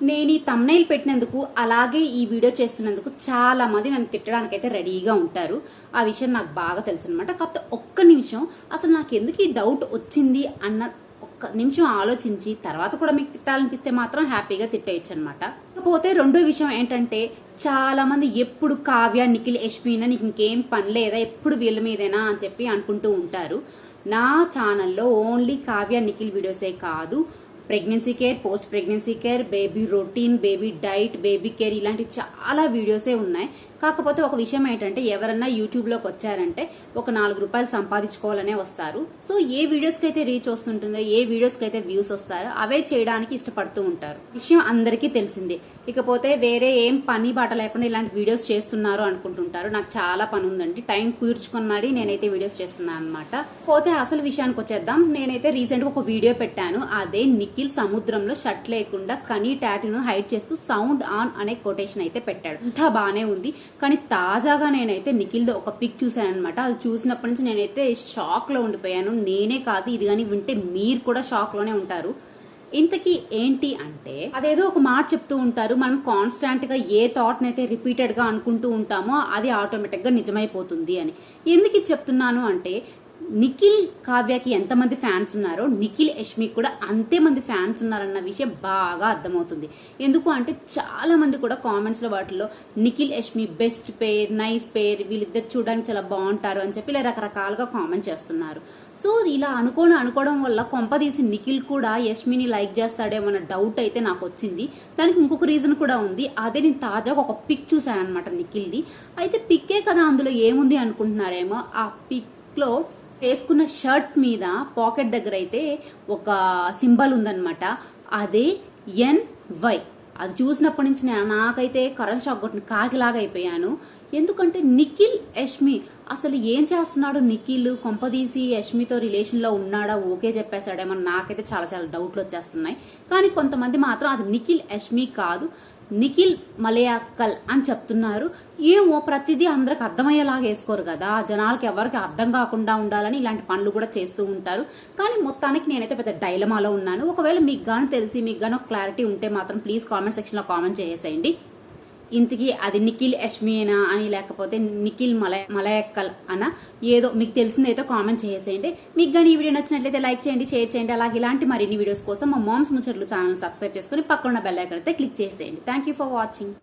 నేను ఈ థంబ్నెయిల్ పెట్టినందుకు అలాగే ఈ వీడియో చేస్తున్నందుకు చాలా మంది నన్ను తిట్టడానికి అయితే రెడీగా ఉంటారు. ఆ విషయం నాకు బాగా తెలుసు అనమాట. కాకపోతే ఒక్క నిమిషం అసలు నాకు ఎందుకు ఈ డౌట్ వచ్చింది అన్న ఒక్క నిమిషం ఆలోచించి తర్వాత కూడా మీకు తిట్టాలనిపిస్తే మాత్రం హ్యాపీగా తిట్టేయచ్చు అనమాట. ఇకపోతే రెండో విషయం ఏంటంటే, చాలా మంది ఎప్పుడు కావ్య, నిఖిల్, యష్మినా నీకు ఇంకేం పని లేదా, ఎప్పుడు వీళ్ళ మీదేనా అని చెప్పి అనుకుంటూ ఉంటారు. నా ఛానల్లో ఓన్లీ కావ్య, నిఖిల్ వీడియోసే కాదు, pregnancy care, post pregnancy care, baby routine, baby diet, baby care ఇలాంటి చాలా వీడియోసే ఉన్నాయి. కాకపోతే ఒక విషయం ఏంటంటే, ఎవరన్నా యూట్యూబ్లోకి వచ్చారంటే ఒక 4 రూపాయలు సంపాదించుకోవాలనే వస్తారు. సో ఏ వీడియోస్కి అయితే రీచ్ వస్తుంటుందో, ఏ వీడియోస్కి అయితే వ్యూస్ వస్తారో అవే చేయడానికి ఇష్టపడుతూ ఉంటారు. విషయం అందరికీ తెలిసిందే. ఇకపోతే వేరే ఏం పని బాట లేకుండా ఇలాంటి వీడియోస్ చేస్తున్నారు అనుకుంటుంటారు. నాకు చాలా పని ఉందండి, టైం కూర్చుకొని మరి నేనైతే వీడియోస్ చేస్తున్నాను అనమాట. పోతే అసలు విషయానికి వచ్చేద్దాం. నేనైతే రీసెంట్ గా ఒక వీడియో పెట్టాను. అదే నిఖిల్ సముద్రంలో షర్ట్ లేకుండా కనీ టాటూను హైడ్ చేస్తూ సౌండ్ ఆన్ అనే కొటేషన్ అయితే పెట్టాడు. ఇంత బానే ఉంది. కానీ తాజాగా నేనైతే నిఖిల్ ఒక పిక్ చూసాను అనమాట. అది చూసినప్పటి నుంచి నేనైతే షాక్ లో ఉండిపోయాను. నేనే కాదు, ఇది కానీ వింటే మీరు కూడా షాక్ లోనే ఉంటారు. ఇంతకీ ఏంటి అంటే, అదేదో ఒక మాట చెప్తూ ఉంటారు, మనం కాన్స్టాంట్ గా ఏ థాట్ నైతే రిపీటెడ్ గా అనుకుంటూ ఉంటామో అది ఆటోమేటిక్ గా నిజమైపోతుంది అని. ఎందుకు ఇది చెప్తున్నాను అంటే, నిఖిల్ కావ్యకి ఎంతమంది ఫ్యాన్స్ ఉన్నారో నిఖిల్ యష్మికి కూడా అంతే మంది ఫ్యాన్స్ ఉన్నారన్న విషయం బాగా అర్థమవుతుంది. ఎందుకు అంటే చాలా మంది కూడా కామెంట్స్ లో వాటిల్లో Nikhil Yashmi best pair, nice pair, వీళ్ళిద్దరు చూడడానికి చాలా బాగుంటారు అని చెప్పి ఇలా రకరకాలుగా కామెంట్ చేస్తున్నారు. సో ఇలా అనుకోవడం వల్ల కొంపదీసి నిఖిల్ కూడా యష్మిని లైక్ చేస్తాడేమో అన్న డౌట్ అయితే నాకు వచ్చింది. దానికి ఇంకొక రీజన్ కూడా ఉంది. అదే నేను తాజాగా ఒక పిక్ చూసాను అనమాట నిఖిల్ది. అయితే పిక్కే కదా అందులో ఏముంది అనుకుంటున్నారేమో. ఆ పిక్ లో వేసుకున్న షర్ట్ మీద పాకెట్ దగ్గర అయితే ఒక సింబల్ ఉందన్నమాట. అదే NY. అది చూసినప్పటి నుంచి నాకైతే కరెంట్ షాక్ కొట్టిన కాకిలాగా అయిపోయాను. ఎందుకంటే నిఖిల్ యష్మి అసలు ఏం చేస్తున్నాడు, నిఖిల్ కొంపదీసి యష్మితో రిలేషన్ లో ఉన్నాడా, ఓకే చెప్పేశాడేమో నాకైతే చాలా చాలా డౌట్లు వచ్చేస్తున్నాయి. కానీ కొంతమంది మాత్రం అది నిఖిల్ యష్మి కాదు, నిఖిల్ మలయాక్కల్ అని చెప్తున్నారు. ఏమో ప్రతిదీ అందరికి అర్థమయ్యేలాగా వేసుకోరు కదా, జనాలకి ఎవరికి అర్థం కాకుండా ఉండాలని ఇలాంటి పనులు కూడా చేస్తూ ఉంటారు. కానీ మొత్తానికి నేనైతే పెద్ద డైలమాలో ఉన్నాను. ఒకవేళ మీకు గాని తెలిసి మీకు గాని ఒక క్లారిటీ ఉంటే మాత్రం ప్లీజ్ కామెంట్ సెక్షన్ లో కామెంట్ చేసేయండి. ఇంతకీ అది నిఖిల్ యష్మినా అని లేకపోతే నిఖిల్ మలయక్కల్ అన ఏదో మీకు తెలిసిందైతే కామెంట్ చేసేయండి. మీకు కానీ ఈ వీడియో నచ్చినట్లయితే లైక్ చేయండి, షేర్ చేయండి. అలాగే ఇలాంటి మరిన్ని వీడియోస్ కోసం మా మామ్స్ ముచ్చట్లు ఛానల్ సబ్స్క్రైబ్ చేసుకుని పక్కన బెల్ ఐకాన్ అయితే క్లిక్ చేసేయండి. Thank you for watching.